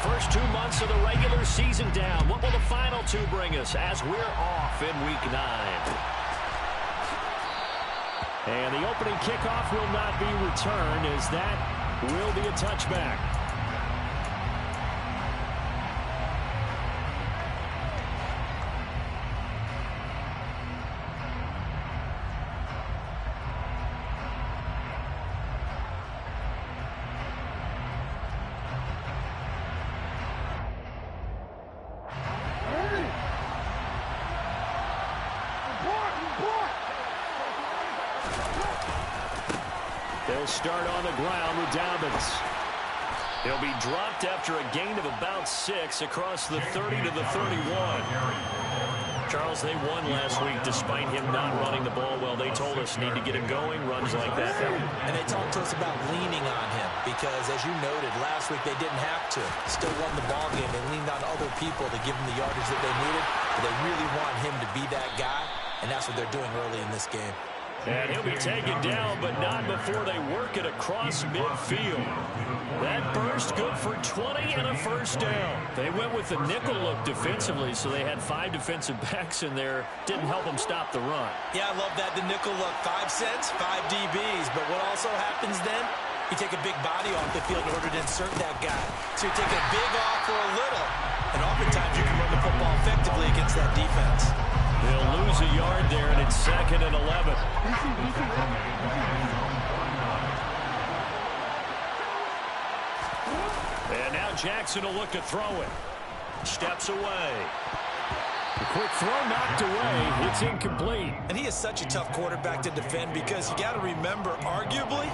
first 2 months of the regular season down. What will the final two bring us as we're off in Week 9? And the opening kickoff will not be returned, as that will be a touchback. They'll start on the ground with Dobbins. He'll be dropped after a gain of about 6 across the 30 to the 31. Charles, they won last week despite him not running the ball well. They told us need to get him going, runs like that. And they talked to us about leaning on him because, as you noted, last week they didn't have to. Still won the ball game. They leaned on other people to give them the yardage that they needed. But they really want him to be that guy, and that's what they're doing early in this game. And he'll be taken down, but not before they work it across midfield. That burst good for 20 and a first down. They went with the nickel look defensively, so they had 5 defensive backs in there. Didn't help them stop the run. Yeah, I love that, the nickel look. 5 cents, 5 DBs. But what also happens then, you take a big body off the field in order to insert that guy. So you take a big off for a little, and oftentimes you can run the football effectively against that defense. They'll lose a yard there, and it's 2nd and 11. And now Jackson will look to throw it. Steps away. The quick throw knocked away. It's incomplete. And he is such a tough quarterback to defend because you got to remember, arguably,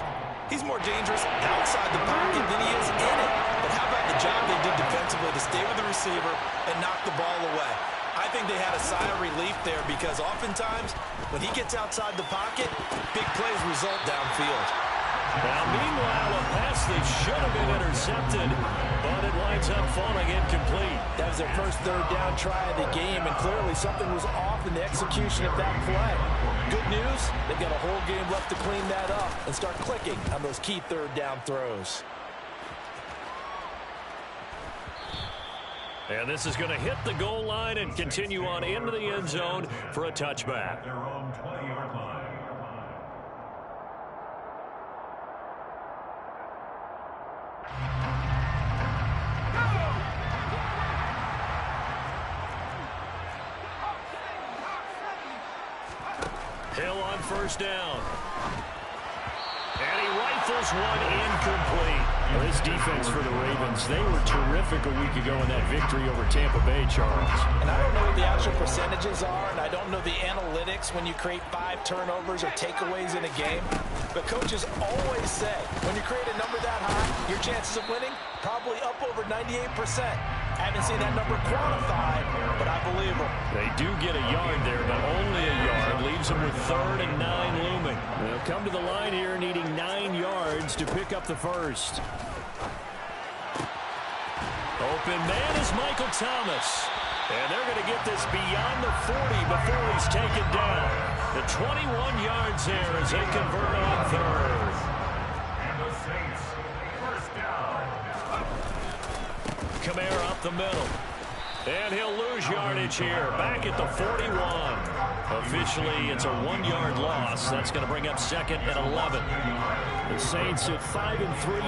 he's more dangerous outside the pocket than he is in it. But how about the job they did defensively to stay with the receiver and knock the ball away? I think they had a sigh of relief there because oftentimes when he gets outside the pocket, big plays result downfield. Now, meanwhile, a pass that should have been intercepted, but it winds up falling incomplete. That was their first third down try of the game, and clearly something was off in the execution of that play. Good news, they've got a whole game left to clean that up and start clicking on those key third down throws. And this is going to hit the goal line and continue on into the end zone for a touchback. Their own 20-yard line. Hill on first down. And he rifles one incomplete. Well, this defense for the Ravens, they were terrific a week ago in that victory over Tampa Bay, Charles. And I don't know what the actual percentages are, and I don't know the analytics when you create 5 turnovers or takeaways in a game. But coaches always say, when you create a number that high, your chances of winning probably up over 98%. I haven't seen that number quantified, but I believe them. They do get a yard there, but only a yard. Leaves them with 3rd and 9 looming. They'll come to the line here needing 9 yards to pick up the first. Open man is Michael Thomas. And they're going to get this beyond the 40 before he's taken down. The 21 yards there as they convert on 3rd. And the Saints, first down. Kamara up the middle. And he'll lose yardage here. Back at the 41. Officially, it's a 1-yard loss. That's going to bring up 2nd and 11. The Saints at 5-3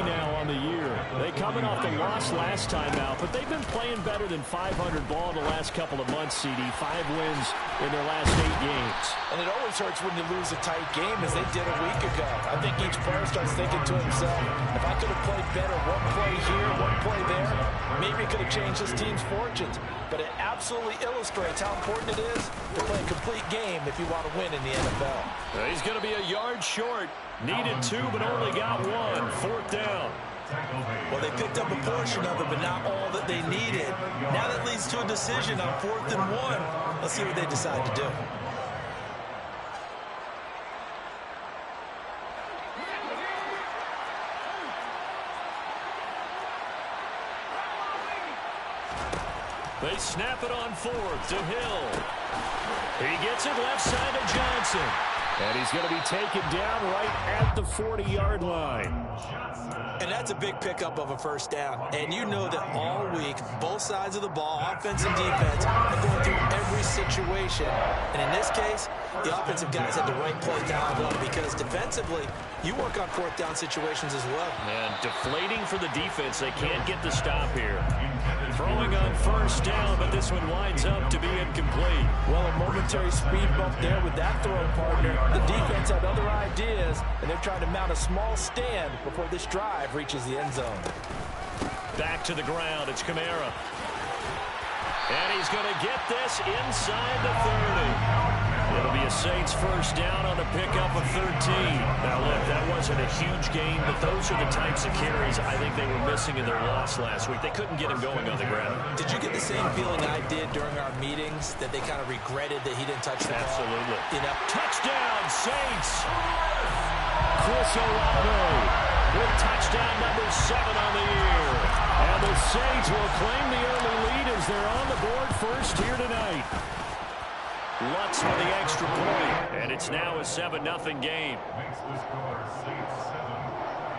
now on the year. They coming off the loss last time out, but they've been playing better than 500 ball the last couple of months, CD. 5 wins in their last 8 games. And it always hurts when you lose a tight game, as they did a week ago. I think each player starts thinking to himself, if I could have played better, one play here, one play there, maybe it could have changed this team's fortunes. But it absolutely illustrates how important it is to play a complete game if you want to win in the NFL. He's going to be a yard short. Needed 2, but only got 1. 4th down. Well, they picked up a portion of it, but not all that they needed. Now that leads to a decision on 4th and 1. Let's see what they decide to do. They snap it on 4th to Hill. He gets it left side to Johnson. And he's going to be taken down right at the 40-yard line. And that's a big pickup of a first down. And you know that all week, both sides of the ball, offense and defense, are going through every situation. And in this case, the offensive guys had the right play dialed up because defensively, you work on fourth down situations as well. And deflating for the defense. They can't get the stop here. Throwing on first down, but this one winds up to be incomplete. Well, a momentary speed bump there with that throw, partner. The defense had other ideas, and they're trying to mount a small stand before this drive reaches the end zone. Back to the ground. It's Kamara. And he's going to get this inside the 30. It'll be a Saints first down on the pickup of 13. Now, look, that wasn't a huge gain, but those are the types of carries I think they were missing in their loss last week. They couldn't get him going on the ground. Did you get the same feeling I did during our meetings, that they kind of regretted that he didn't touch the ball? Absolutely. You know? Touchdown, Saints! Chris Olave with touchdown number 7 on the year. And the Saints will claim the early lead as they're on the board first here tonight. Lutz with the extra point, and it's now a 7-0 game. Makes the score Saints 7,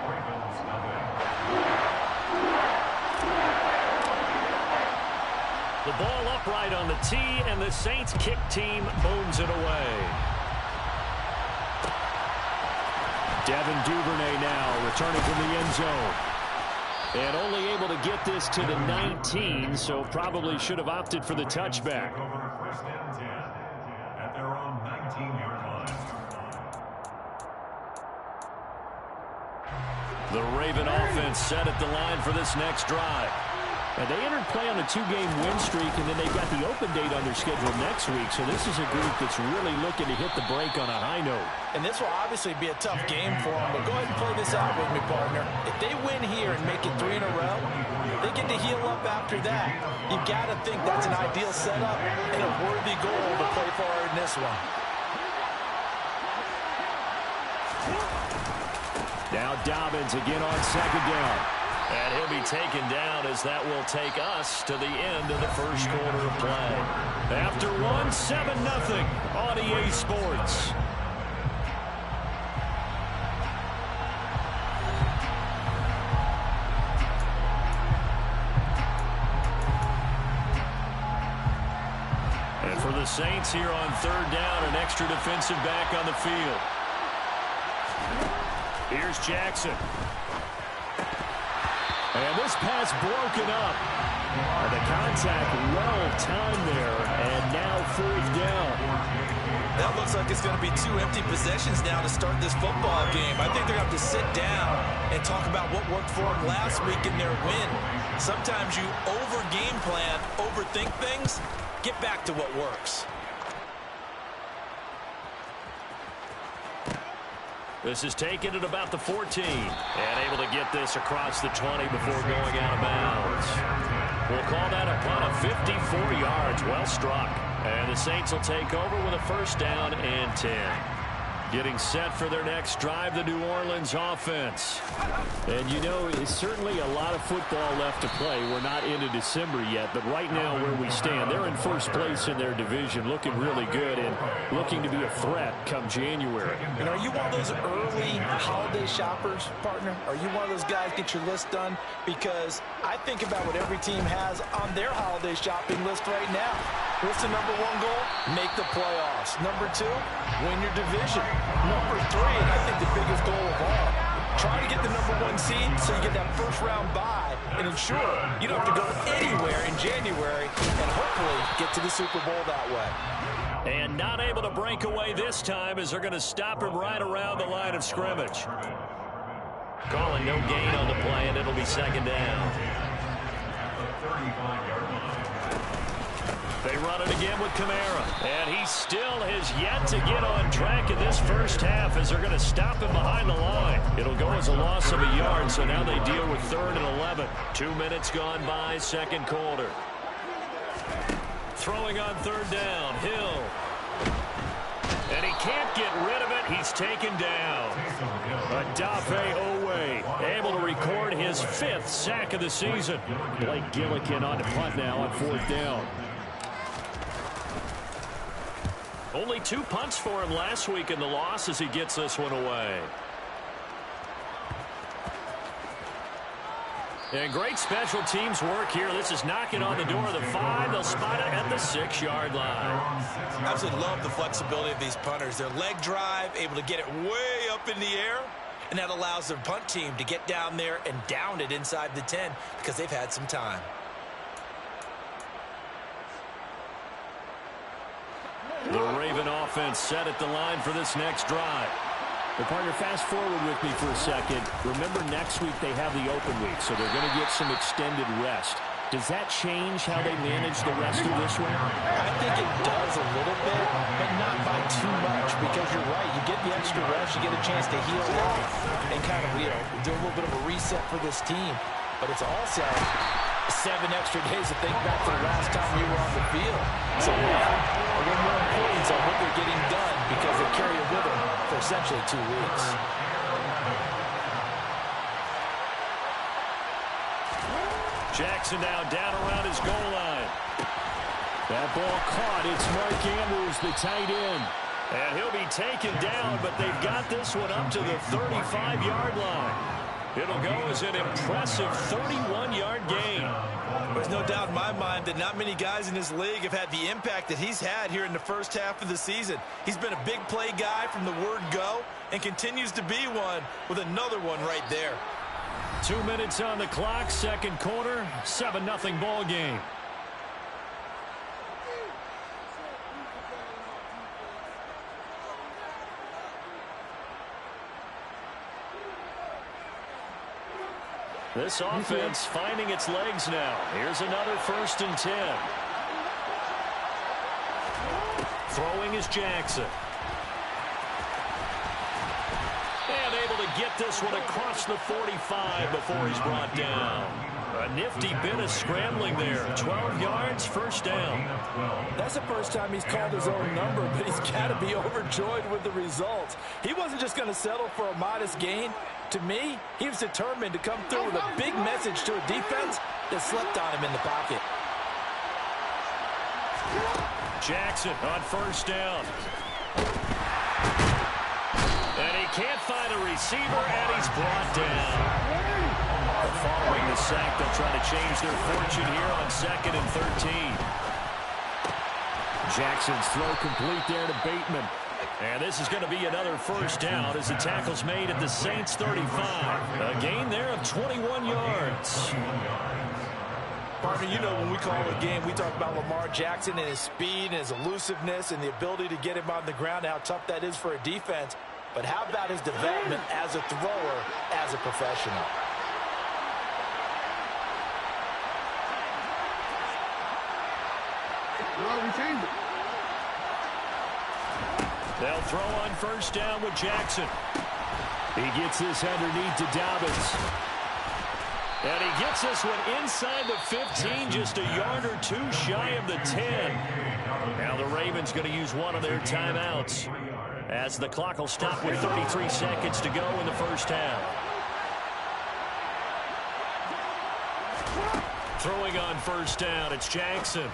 Ravens nothing. The ball upright on the tee, and the Saints kick team booms it away. Devin Duvernay now returning from the end zone. And only able to get this to the 19, so probably should have opted for the touchback. Over first and 10 at their own 19-yard line. The Raven offense set at the line for this next drive. And they entered play on a 2-game win streak, and then they've got the open date on their schedule next week. So this is a group that's really looking to hit the break on a high note. And this will obviously be a tough game for them, but go ahead and play this out with me, partner. If they win here and make it 3 in a row, they get to heal up after that. You've got to think that's an ideal setup and a worthy goal to play for in this one. Now Dobbins again on second down. And he'll be taken down as that will take us to the end of the first quarter of play. After one, 7-0 on EA Sports. And for the Saints here on third down, an extra defensive back on the field. Here's Jackson. And this pass broken up. And the contact well timed there. And now fourth down. That looks like it's going to be 2 empty possessions now to start this football game. I think they're going to have to sit down and talk about what worked for them last week in their win. Sometimes you over-game plan, overthink things. Get back to what works. This is taken at about the 14. And able to get this across the 20 before going out of bounds. We'll call that a punt of 54 yards. Well struck. And the Saints will take over with a first down and 10. Getting set for their next drive, the New Orleans offense. And you know, it's certainly a lot of football left to play. We're not into December yet, but right now where we stand, they're in first place in their division, looking really good and looking to be a threat come January. And are you one of those early holiday shoppers, partner? Are you one of those guys get your list done? Because I think about what every team has on their holiday shopping list right now. What's the number 1 goal? Make the playoffs. Number 2, win your division. Number 3, and I think the biggest goal of all, try to get the number 1 seed so you get that first round bye and ensure you don't have to go anywhere in January and hopefully get to the Super Bowl that way. And not able to break away this time as they're going to stop him right around the line of scrimmage. Calling no gain on the play, and it'll be second down. They run it again with Kamara. And he still has yet to get on track in this first half as they're going to stop him behind the line. It'll go as a loss of a yard, so now they deal with 3rd and 11. 2 minutes gone by, second quarter. Throwing on third down, Hill. And he can't get rid of it. He's taken down. Odafe Owe able to record his 5th sack of the season. Blake Gillikin on the punt now on 4th down. Only 2 punts for him last week in the loss as he gets this one away. And great special teams work here. This is knocking on the door of the 5. They'll spot it at the 6-yard line. I absolutely love the flexibility of these punters. Their leg drive, able to get it way up in the air, and that allows their punt team to get down there and down it inside the 10 because they've had some time. The Raven offense set at the line for this next drive. Well, partner, fast forward with me for a second. Remember, next week they have the open week, so they're going to get some extended rest. Does that change how they manage the rest of this one? I think it does a little bit, but not by too much, because you're right. You get the extra rest, you get a chance to heal up and kind of, do a little bit of a reset for this team. But it's also 7 extra days to think back to the last time you were on the field. So now, a little more importance on what they're getting done because they carry it with them for essentially 2 weeks. Jackson now down around his goal line. That ball caught. It's Mark Andrews, the tight end. And he'll be taken down, but they've got this one up to the 35-yard line. It'll go as an impressive 31-yard gain. There's no doubt in my mind that not many guys in this league have had the impact that he's had here in the first half of the season. He's been a big play guy from the word go and continues to be one with another one right there. 2 minutes on the clock, second quarter, 7-0 ball game. This offense finding its legs now. Here's another 1st and 10. Throwing is Jackson. And able to get this one across the 45 before he's brought down. A nifty bit of scrambling there. 12 yards, 1st down. That's the first time he's called his own number, but he's got to be overjoyed with the results. He wasn't just going to settle for a modest gain. To me, he was determined to come through with a big message to a defense that slept on him in the pocket. Jackson on 1st down. And he can't find a receiver, and he's brought down. Following the sack, they'll try to change their fortune here on 2nd and 13. Jackson's throw complete there to Bateman. And this is going to be another 1st down as the tackle's made at the Saints 35. A gain there of 21 yards. Partner, you know when we call a game, we talk about Lamar Jackson and his speed and his elusiveness and the ability to get him on the ground, how tough that is for a defense. But how about his development as a thrower, as a professional? They'll throw on 1st down with Jackson. He gets this underneath to Dobbins. And he gets this one inside the 15, just a yard or 2 shy of the 10. Now the Ravens going to use one of their timeouts as the clock will stop with 33 seconds to go in the 1st half. Throwing on 1st down, it's Jackson.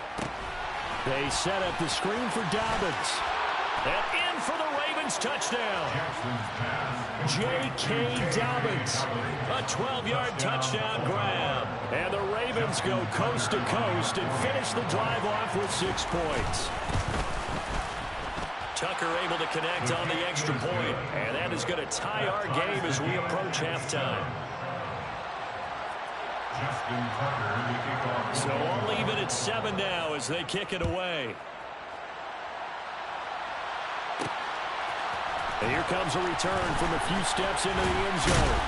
They set up the screen for Dobbins. And in for the Ravens touchdown. J.K. Dobbins. A 12-yard touchdown grab. And the Ravens go coast to coast and finish the drive off with 6 points. Tucker able to connect on the extra point. And that is going to tie our game as we approach halftime. So all even at 7 now as they kick it away. And here comes a return from a few steps into the end zone.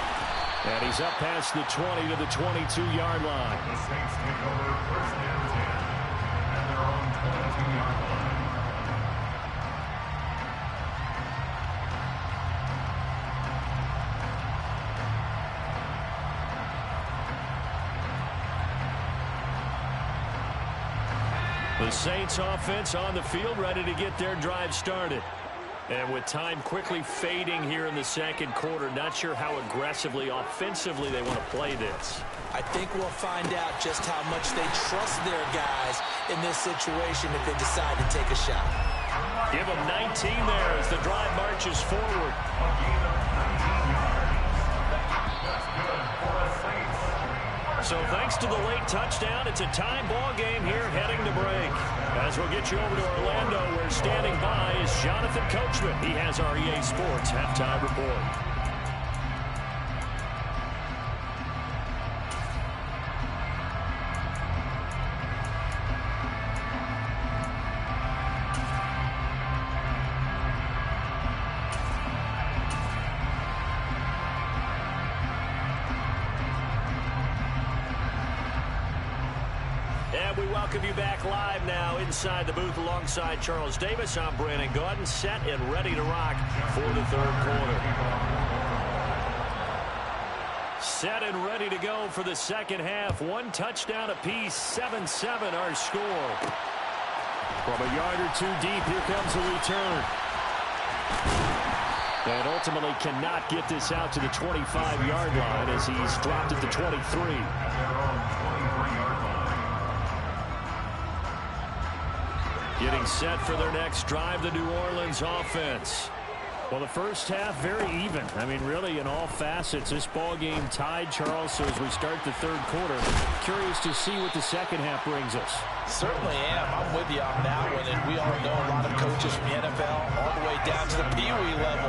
And he's up past the 20 to the 22-yard line. The Saints take over 1st and 10 at their own 22-yard line. The Saints offense on the field, ready to get their drive started. And with time quickly fading here in the second quarter, not sure how aggressively, offensively they want to play this. I think we'll find out just how much they trust their guys in this situation if they decide to take a shot. Give him 19 there as the drive marches forward. So thanks to the late touchdown, it's a time ball game here heading to break. As we'll get you over to Orlando, where standing by is Jonathan Coachman. He has our EA Sports halftime report. We welcome you back live now inside the booth alongside Charles Davis. I'm Brandon Gaudin, set and ready to rock for the third quarter. Set and ready to go for the second half. One touchdown apiece, 7-7 our score. From a yard or two deep, here comes a return. And ultimately cannot get this out to the 25-yard line as he's dropped at the 23. Getting set for their next drive, the New Orleans offense. Well, the first half, very even. I mean, really, in all facets, this ball game tied, Charles. So as we start the third quarter, curious to see what the second half brings us. Certainly am. I'm with you on that one. And we all know a lot of coaches from the NFL all the way down to the Pee-wee level.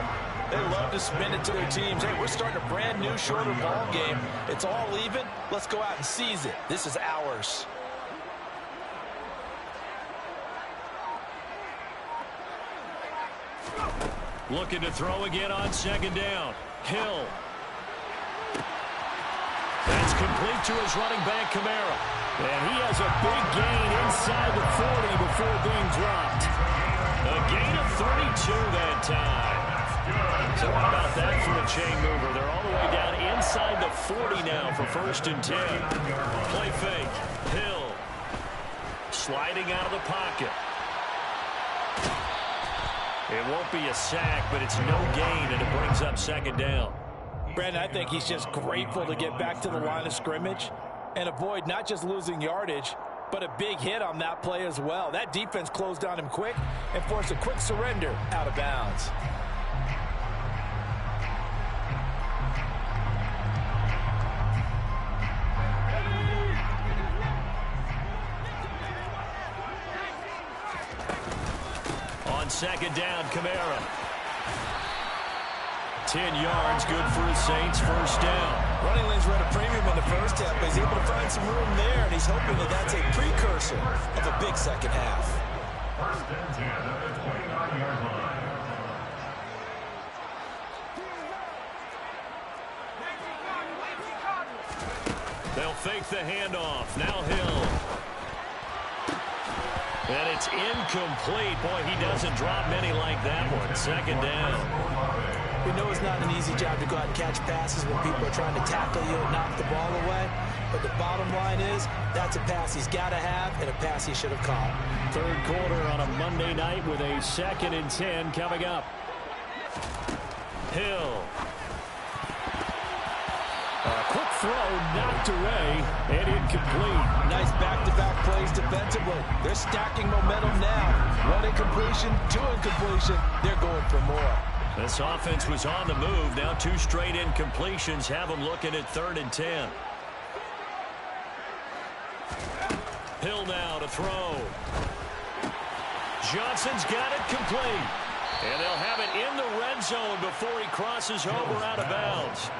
They love to spin it to their teams. Hey, we're starting a brand new, shorter ball game. It's all even. Let's go out and seize it. This is ours. Looking to throw again on second down. Hill. That's complete to his running back, Kamara. And he has a big gain inside the 40 before being dropped. A gain of 32 that time. So how about that for a chain mover? They're all the way down inside the 40 now for 1st and 10. Play fake. Hill. Sliding out of the pocket. It won't be a sack, but it's no gain, and it brings up second down. Brandon, I think he's just grateful to get back to the line of scrimmage and avoid not just losing yardage, but a big hit on that play as well. That defense closed on him quick and forced a quick surrender out of bounds. On second down, Kamara. 10 yards, good for the Saints, first down. Running lanes were at a premium in the first half, but he's able to find some room there, and he's hoping that that's a precursor of a big second half. 1st and 10 at the 29-yard line. They'll fake the handoff. Now Hill. And it's incomplete. Boy, he doesn't drop many like that one. Second down. We know it's not an easy job to go out and catch passes when people are trying to tackle you and knock the ball away. But the bottom line is, that's a pass he's got to have and a pass he should have caught. Third quarter on a Monday night with a 2nd and 10 coming up. Hill. A quick throw knocked away and incomplete. Nice back-to-back plays defensively. They're stacking momentum now. One incompletion, two incompletion. They're going for more. This offense was on the move. Now 2 straight incompletions have them looking at 3rd and 10. Hill now to throw. Johnson's got it complete. And they'll have it in the red zone before he crosses over out of bounds.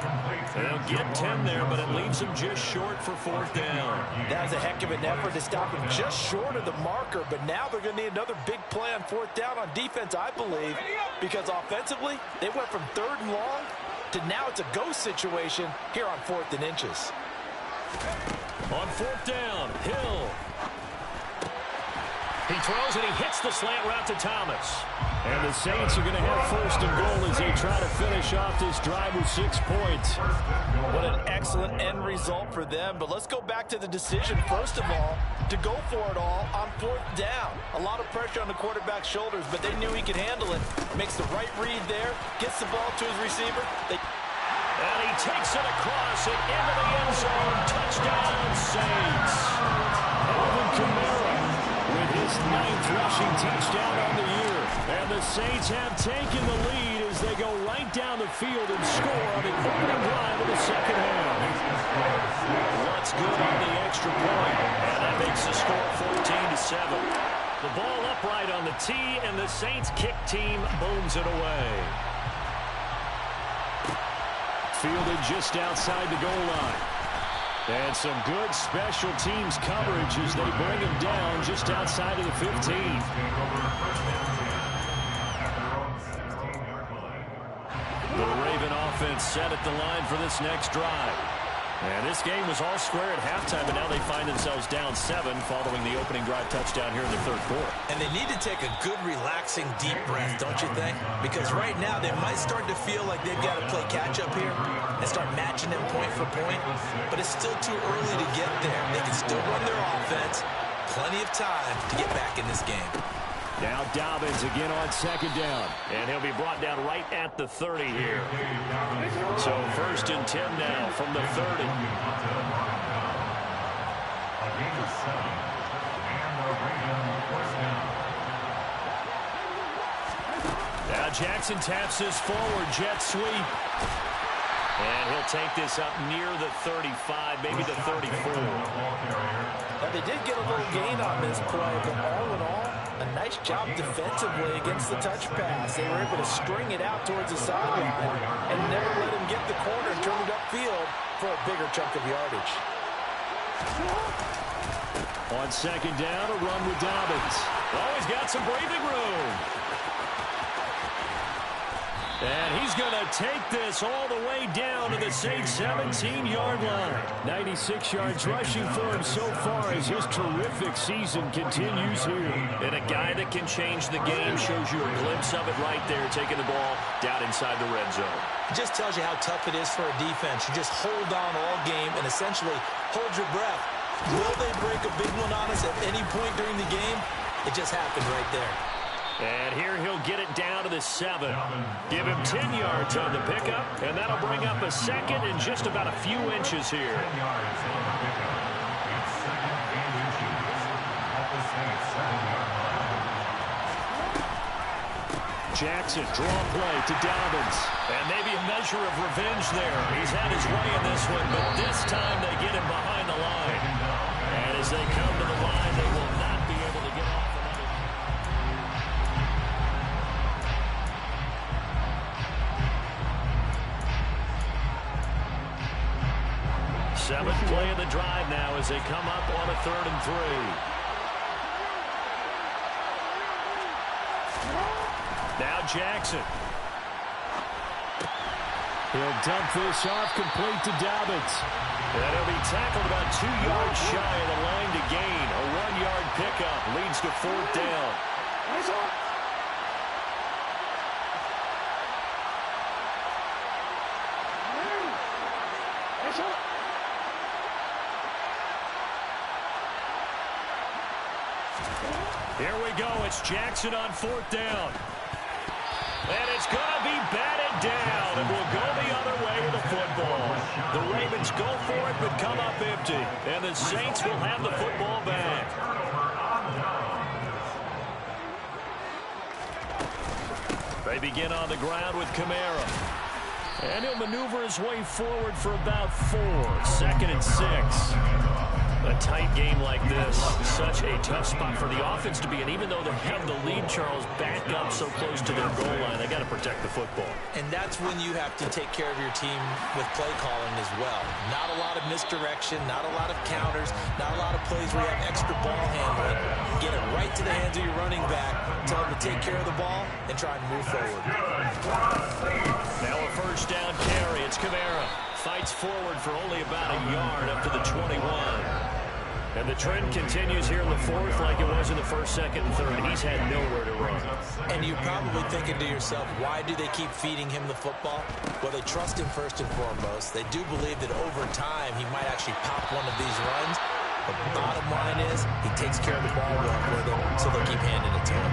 They'll get 10 there, but it leaves him just short for 4th down. That was a heck of an effort to stop him just short of the marker, but now they're going to need another big play on 4th down on defense, I believe, because offensively, they went from 3rd and long to now it's a go situation here on 4th and inches. On 4th down, Hill. He throws and he hits the slant route to Thomas. And the Saints are going to have 1st and goal as they try to finish off this drive with 6 points. What an excellent end result for them. But let's go back to the decision, first of all, to go for it all on 4th down. A lot of pressure on the quarterback's shoulders, but they knew he could handle it. Makes the right read there, gets the ball to his receiver. And he takes it across and into the end zone. Touchdown, Saints. Alvin Kamara with his his 9th rushing touchdown on the year. And the Saints have taken the lead as they go right down the field and score on the opening drive of the second half. What's good on the extra point? And that makes the score 14-7. The ball upright on the tee, and the Saints kick team booms it away. Fielded just outside the goal line. And some good special teams coverage as they bring him down just outside of the 15. The Raven offense set at the line for this next drive. And this game was all square at halftime, but now they find themselves down 7 following the opening drive touchdown here in the third quarter. And they need to take a good, relaxing, deep breath, don't you think? Because right now they might start to feel like they've got to play catch-up here and start matching them point for point. But it's still too early to get there. They can still run their offense. Plenty of time to get back in this game. Now Dobbins again on second down. And he'll be brought down right at the 30 here. So 1st and 10 now from the 30. Now Jackson taps this forward, jet sweep. And he'll take this up near the 35, maybe the 34. Now they did get a little gain on this play, but all in all, a nice job defensively against the touch pass. They were able to string it out towards the sideline and never let him get the corner and turn it upfield for a bigger chunk of yardage. On second down, a run with Dobbins. Oh, he's got some breathing room. And he's going to take this all the way down to the Saints' 17-yard line. 96 yards rushing for him so far as his terrific season continues here. And a guy that can change the game, shows you a glimpse of it right there, taking the ball down inside the red zone. It just tells you how tough it is for a defense. You just hold on all game and essentially hold your breath. Will they break a big one on us at any point during the game? It just happened right there. And here he'll get it down to the 7. Give him 10 yards on the pickup, and that'll bring up a second and just about a few inches here. Jackson, draw play to Dobbins. And maybe a measure of revenge there. He's had his way in this one, but this time they get him behind the line. And as they come to the line, they will not be able to get off another. 7th play of the drive now as they come up on a 3rd and 3. Now Jackson. He'll dump this off complete to Dobbins. And he'll be tackled about 2 yards shy of the line to gain. A 1-yard pickup leads to 4th down. Here we go. It's Jackson on 4th down. And it's going to be batted down. And we'll go the other way with the football. The Ravens go for it, but come up empty. And the Saints will have the football back. They begin on the ground with Kamara. And he'll maneuver his way forward for about 4. 2nd and 6. A tight game like this, such a tough spot for the offense to be in. Even though they have the lead, Charles, back up so close to their goal line, they got to protect the football. And that's when you have to take care of your team with play calling as well. Not a lot of misdirection, not a lot of counters, not a lot of plays where you have extra ball handling. Get it right to the hands of your running back, tell them to take care of the ball, and try and move forward. Now a 1st down carry. It's Kamara. Fights forward for only about a yard up to the 21. And the trend continues here in the 4th like it was in the 1st, 2nd, and 3rd. He's had nowhere to run. And you're probably thinking to yourself, why do they keep feeding him the football? Well, they trust him first and foremost. They do believe that over time he might actually pop one of these runs. But the bottom line is he takes care of the ball well for them, so they keep handing it to him.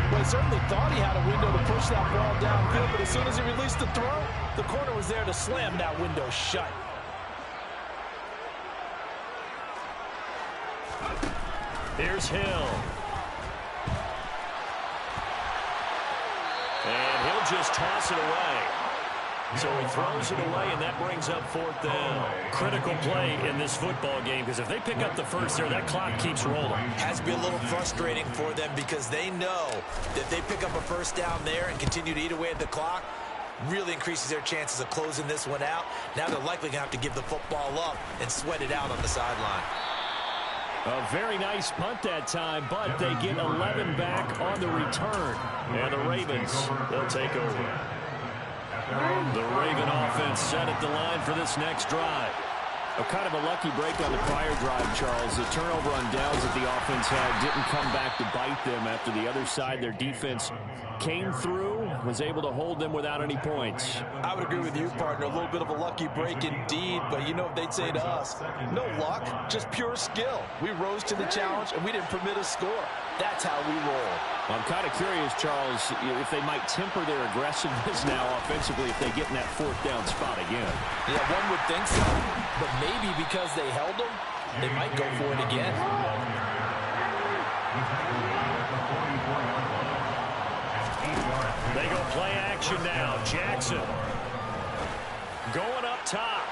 Well, he certainly thought he had a window to push that ball downfield, but as soon as he released the throw, the corner was there to slam that window shut. Here's Hill. just toss it away. So he throws it away, and that brings up 4th down. Critical play in this football game, because if they pick up the first there, that clock keeps rolling. Has to be a little frustrating for them because they know that if they pick up a first down there and continue to eat away at the clock, really increases their chances of closing this one out. Now they're likely going to have to give the football up and sweat it out on the sideline. A very nice punt that time, but they get 11 back on the return. And the Ravens, they'll take over. The Raven offense set at the line for this next drive. A kind of a lucky break on the prior drive, Charles. The turnover on downs that the offense had didn't come back to bite them after the other side. Their defense came through, was able to hold them without any points. I would agree with you, partner. A little bit of a lucky break indeed, but you know what they'd say to us? No luck, just pure skill. We rose to the challenge, and we didn't permit a score. That's how we roll. I'm kind of curious, Charles, if they might temper their aggressiveness now offensively if they get in that 4th down spot again. Yeah, one would think so, but maybe because they held them, they might go for it again. They go play action now. Jackson going up top.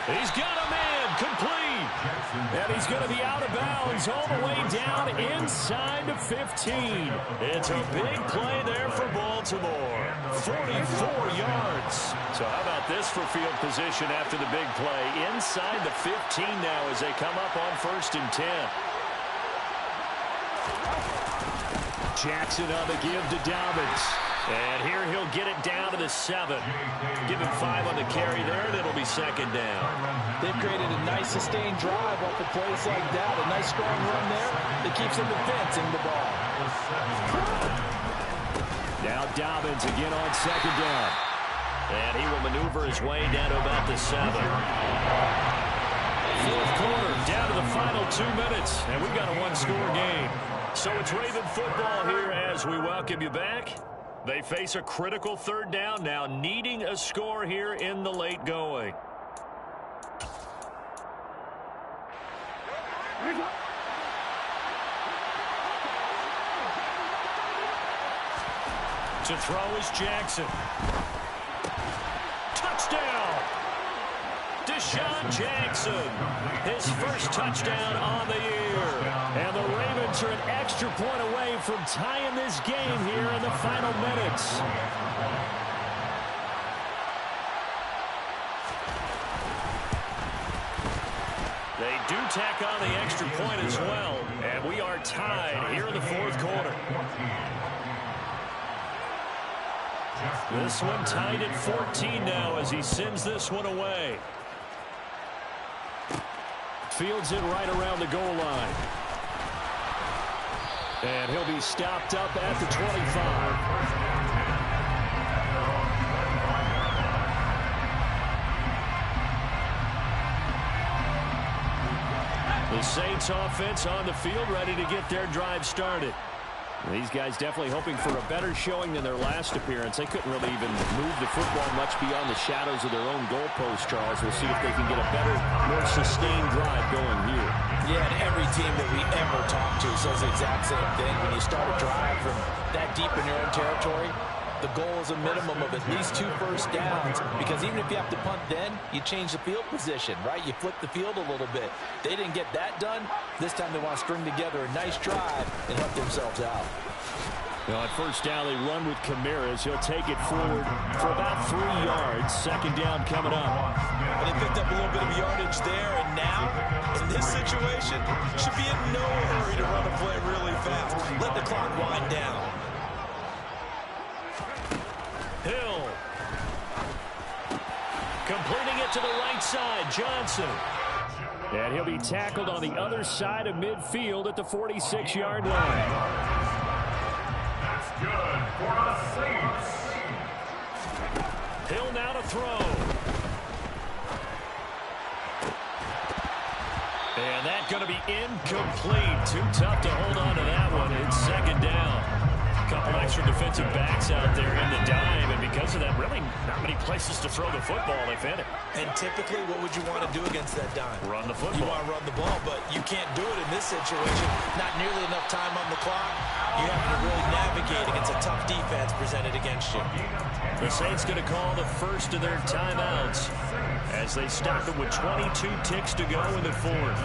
He's got a man complete. And he's going to be out of bounds all the way down inside the 15. It's a big play there for Baltimore. 44 yards. So how about this for field position after the big play? Inside the 15 now as they come up on 1st and 10. Jackson on the give to Dobbins. And here he'll get it down to the 7. Give him 5 on the carry there, and it'll be 2nd down. They've created a nice sustained drive off of plays like that. A nice strong run there that keeps them advancing the ball. Now Dobbins again on 2nd down. And he will maneuver his way down to about the 7. 4th quarter, down to the final 2 minutes. And we've got a 1-score game. So it's Raven football here as we welcome you back. They face a critical 3rd down now, needing a score here in the late going. To throw is Jackson. Touchdown! Deshaun Jackson, his first touchdown on the year. And the Ravens are an extra point away from tying this game here in the final minutes. They do tack on the extra point as well. And we are tied here in the 4th quarter. This one tied at 14 now as he sends this one away. Fields it right around the goal line. And he'll be stopped up at the 25. The Saints offense on the field ready to get their drive started. These guys definitely hoping for a better showing than their last appearance. They couldn't really even move the football much beyond the shadows of their own goalpost, Charles. We'll see if they can get a better, more sustained drive going here. Yeah, and every team that we ever talk to says the exact same thing. When you start a drive from that deep in your own territory, the goal is a minimum of at least 2 first downs, because even if you have to punt then, you change the field position, right? You flip the field a little bit. They didn't get that done. This time they want to string together a nice drive and help themselves out. Well, at first down, they run with Camaras. He'll take it forward for about 3 yards. 2nd down coming up. And they picked up a little bit of yardage there, and now, in this situation, should be in no hurry to run a play really fast. Let the clock wind down. Hill. Completing it to the right side, Johnson. And he'll be tackled on the other side of midfield at the 46-yard line. That's good for the Saints. Hill now to throw. And that's going to be incomplete. Too tough to hold on to that one. It's 2nd down. Couple extra defensive backs out there in the dime, and because of that, really not many places to throw the football, if any. And typically, what would you want to do against that dime? Run the football. You want to run the ball, but you can't do it in this situation. Not nearly enough time on the clock. You have to really navigate against a tough defense presented against you. The Saints going to call the first of their timeouts as they stop it with 22 ticks to go in the fourth.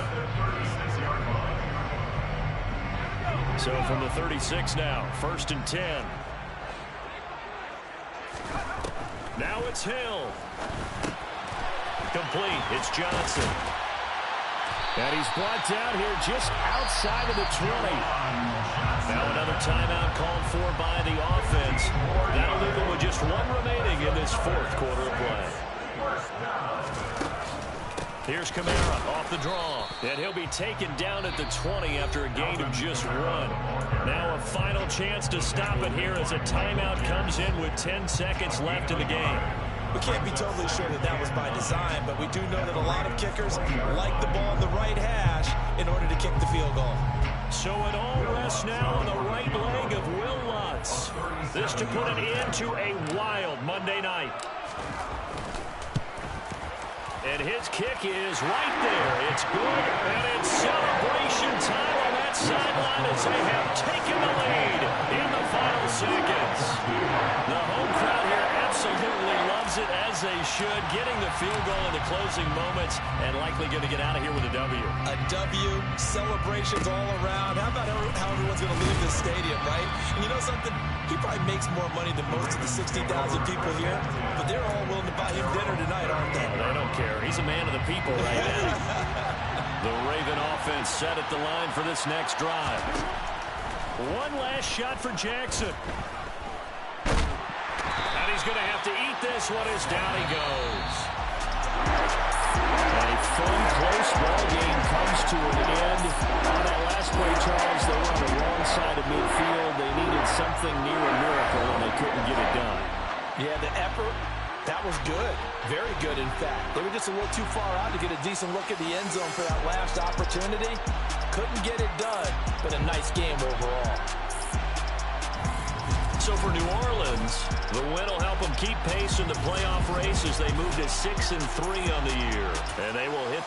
So from the 36 now, 1st and 10. Now it's Hill. Complete. It's Johnson. And he's brought down here just outside of the 20. Now another timeout called for by the offense. That'll leave them with just one remaining in this fourth quarter of play. Here's Kamara off the draw. And he'll be taken down at the 20 after a gain of just 1. Now a final chance to stop it here as a timeout comes in with 10 seconds left in the game. We can't be totally sure that that was by design, but we do know that a lot of kickers like the ball in the right hash in order to kick the field goal. So it all rests now on the right leg of Will Lutz. This to put it into a wild Monday night. And his kick is right there. It's good, and it's celebration time on that sideline as they have taken the lead in the final seconds. The home crowd here absolutely loves it, as they should, getting the field goal in the closing moments and likely going to get out of here with a W. A W, celebrations all around. How about how everyone's going to leave this stadium, right? And you know something? He probably makes more money than most of the 60,000 people here, but they're all willing to buy him dinner tonight, aren't they? Well, they don't care. He's a man of the people right now. The Raven offense set at the line for this next drive. One last shot for Jackson. And he's going to have to eat this one as down he goes. A fun, close ball game comes to an end. On that last play, Charles, they were on the wrong side of midfield. They needed something near a miracle, and they couldn't get it done. Yeah, the effort, that was good. Very good, in fact. They were just a little too far out to get a decent look at the end zone for that last opportunity. Couldn't get it done, but a nice game overall. So for New Orleans, the win will help them keep pace in the playoff race as they move to 6-3 on the year. And they will hit